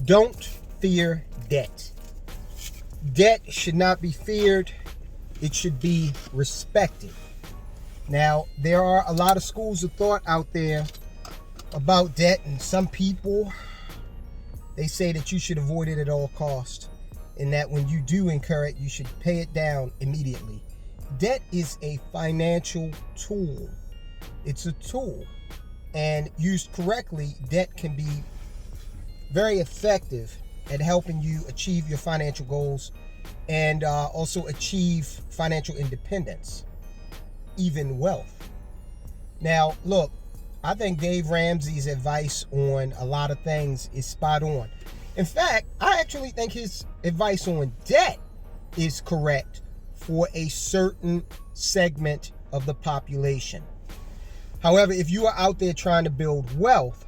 Don't fear debt. Debt should not be feared. It should be respected. Now, there are a lot of schools of thought out there about debt, and some people, they say that you should avoid it at all costs, and that when you do incur it, you should pay it down immediately. Debt is a financial tool. It's a tool, and used correctly, debt can be very effective at helping you achieve your financial goals and also achieve financial independence, even wealth. Now, look, I think Dave Ramsey's advice on a lot of things is spot on. In fact, I actually think his advice on debt is correct for a certain segment of the population. However, if you are out there trying to build wealth,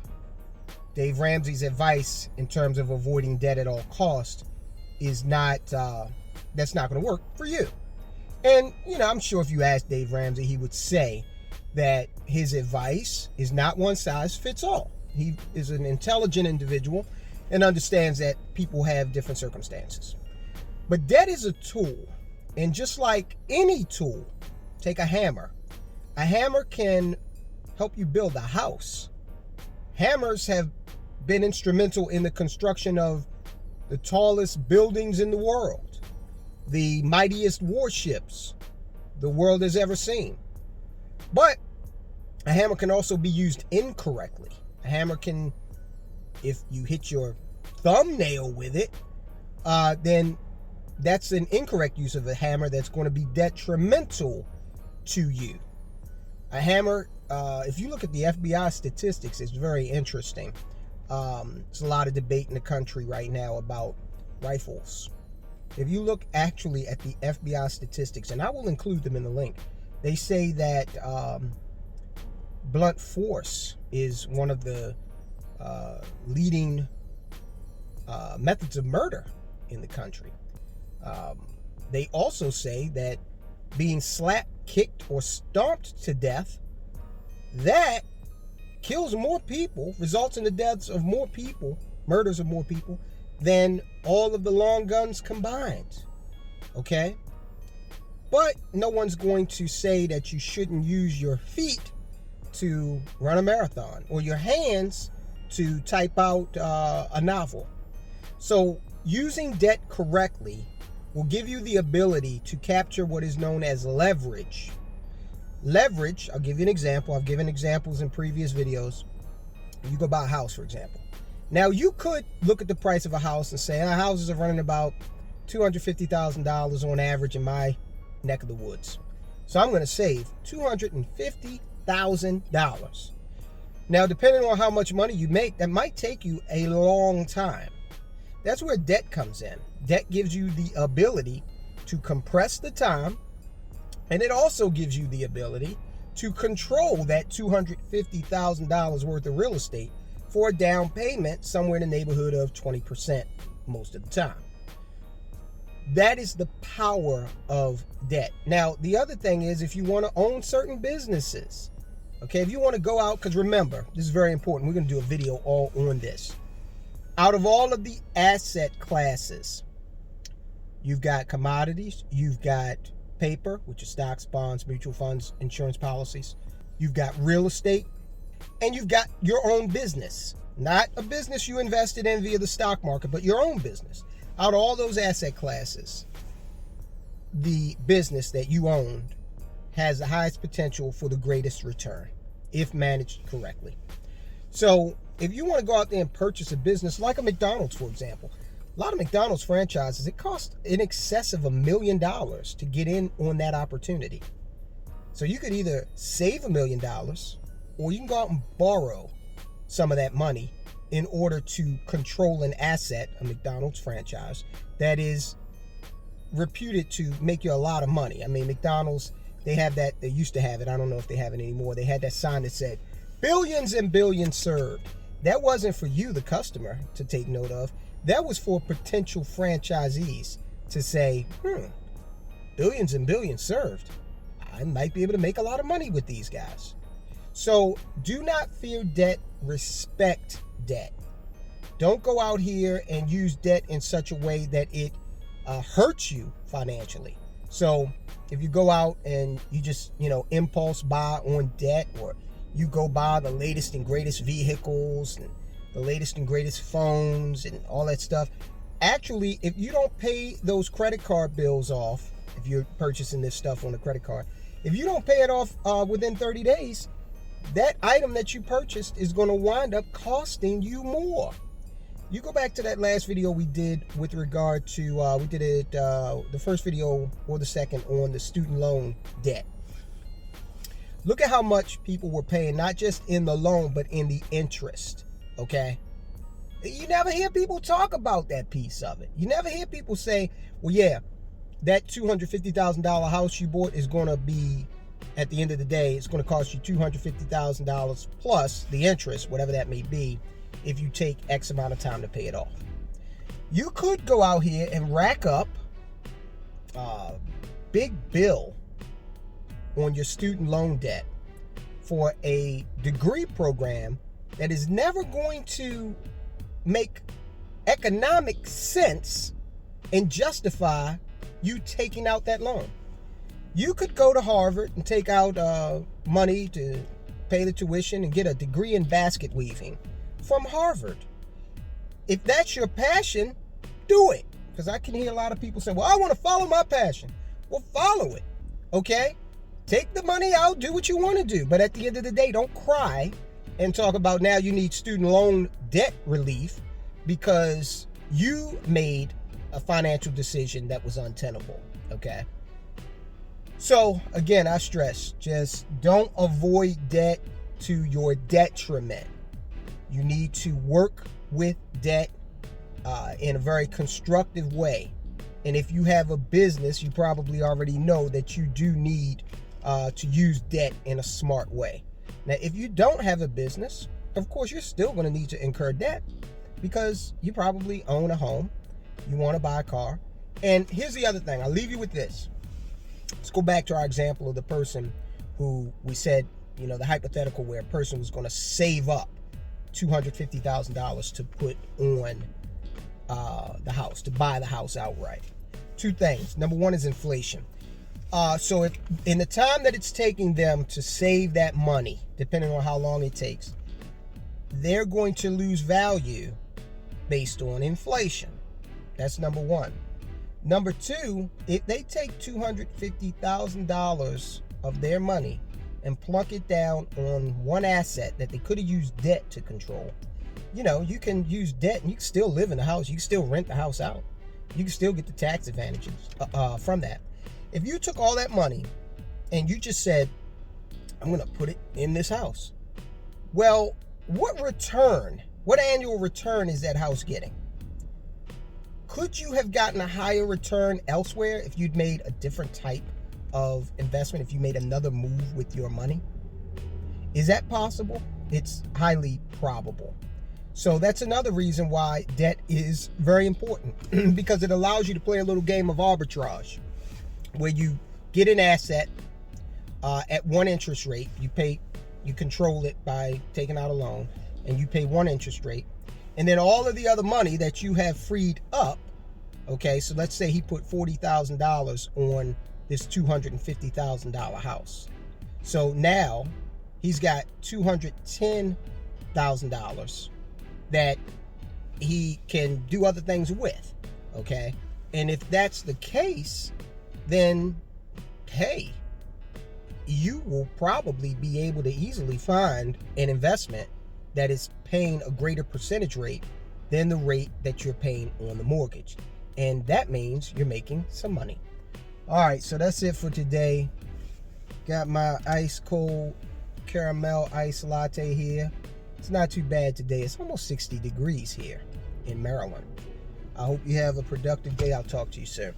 Dave Ramsey's advice in terms of avoiding debt at all costs is not, that's not going to work for you. And, I'm sure if you ask Dave Ramsey, he would say that his advice is not one size fits all. He is an intelligent individual and understands that people have different circumstances. But debt is a tool. And just like any tool, take a hammer. A hammer can help you build a house. Hammers have been instrumental in the construction of the tallest buildings in the world, the mightiest warships the world has ever seen. But a hammer can also be used incorrectly. A hammer can, if you hit your thumbnail with it, then that's an incorrect use of a hammer that's going to be detrimental to you. A hammer, if you look at the FBI statistics, it's very interesting. There's a lot of debate in the country right now about rifles. If you look actually at the FBI statistics, and I will include them in the link, they say that blunt force is one of the leading methods of murder in the country. They also say that being slapped, kicked, or stomped to death, that kills more people, results in the deaths of more people, murders of more people, than all of the long guns combined. Okay? But no one's going to say that you shouldn't use your feet to run a marathon or your hands to type out a novel. So using debt correctly will give you the ability to capture what is known as leverage. Leverage, I'll give you an example. I've given examples in previous videos. You go buy a house, for example. Now, you could look at the price of a house and say, our houses are running about $250,000 on average in my neck of the woods. So I'm going to save $250,000. Now, depending on how much money you make, that might take you a long time. That's where debt comes in. Debt gives you the ability to compress the time, and it also gives you the ability to control that $250,000 worth of real estate for a down payment somewhere in the neighborhood of 20% most of the time. That is the power of debt. Now, the other thing is if you want to own certain businesses, okay, if you want to go out, because remember, this is very important. We're going to do a video all on this. Out of all of the asset classes, you've got commodities, you've got paper, which is stocks, bonds, mutual funds, insurance policies. You've got real estate, and you've got your own business. Not a business you invested in via the stock market, but your own business. Out of all those asset classes, the business that you owned has the highest potential for the greatest return if managed correctly. So if you want to go out there and purchase a business like a McDonald's, for example, a lot of McDonald's franchises, it costs in excess of $1 million to get in on that opportunity. So you could either save $1 million or you can go out and borrow some of that money in order to control an asset, a McDonald's franchise, that is reputed to make you a lot of money. I mean, McDonald's, they have that, they used to have it, I don't know if they have it anymore. They had that sign that said, billions and billions served. That wasn't for you, the customer, to take note of. That was for potential franchisees to say, billions and billions served. I might be able to make a lot of money with these guys. So do not fear debt, respect debt. Don't go out here and use debt in such a way that it hurts you financially. So if you go out and you just, impulse buy on debt, or you go buy the latest and greatest vehicles and the latest and greatest phones and all that stuff, actually, if you don't pay those credit card bills off, if you're purchasing this stuff on a credit card, if you don't pay it off within 30 days, that item that you purchased is going to wind up costing you more. You go back to that last video we did with regard to, we did it, the first video or the second, on the student loan debt. Look at how much people were paying, not just in the loan, but in the interest, okay? You never hear people talk about that piece of it. You never hear people say, well, yeah, that $250,000 house you bought is going to be, at the end of the day, it's going to cost you $250,000 plus the interest, whatever that may be, if you take X amount of time to pay it off. You could go out here and rack up a big bill on your student loan debt for a degree program that is never going to make economic sense and justify you taking out that loan. You could go to Harvard and take out money to pay the tuition and get a degree in basket weaving from Harvard. If that's your passion, do it. Because I can hear a lot of people say, well, I want to follow my passion. Well, follow it, okay? Take the money out, do what you want to do. But at the end of the day, don't cry and talk about now you need student loan debt relief because you made a financial decision that was untenable, okay? So, again, I stress, just don't avoid debt to your detriment. You need to work with debt in a very constructive way. And if you have a business, you probably already know that you do need to use debt in a smart way. Now, if you don't have a business, of course, you're still going to need to incur debt because you probably own a home. You want to buy a car. And here's the other thing. I'll leave you with this. Let's go back to our example of the person who we said, the hypothetical where a person was going to save up $250,000 to put on the house, to buy the house outright. Two things. Number one is inflation. So if in the time that it's taking them to save that money, depending on how long it takes, they're going to lose value based on inflation. That's number one. Number two, if they take $250,000 of their money and plunk it down on one asset that they could have used debt to control, you can use debt and you can still live in the house. You can still rent the house out. You can still get the tax advantages from that. If you took all that money and you just said, I'm going to put it in this house. Well, what annual return is that house getting? Could you have gotten a higher return elsewhere if you'd made a different type of investment, if you made another move with your money? Is that possible? It's highly probable. So that's another reason why debt is very important because it allows you to play a little game of arbitrage where you get an asset at one interest rate. You control it by taking out a loan and you pay one interest rate. And then all of the other money that you have freed up, okay, so let's say he put $40,000 on this $250,000 house. So now he's got $210,000 that he can do other things with, okay? And if that's the case, then, hey, you will probably be able to easily find an investment that is paying a greater percentage rate than the rate that you're paying on the mortgage. And that means you're making some money. All right, so that's it for today. Got my ice cold caramel ice latte here. It's not too bad today. It's almost 60 degrees here in Maryland. I hope you have a productive day. I'll talk to you soon.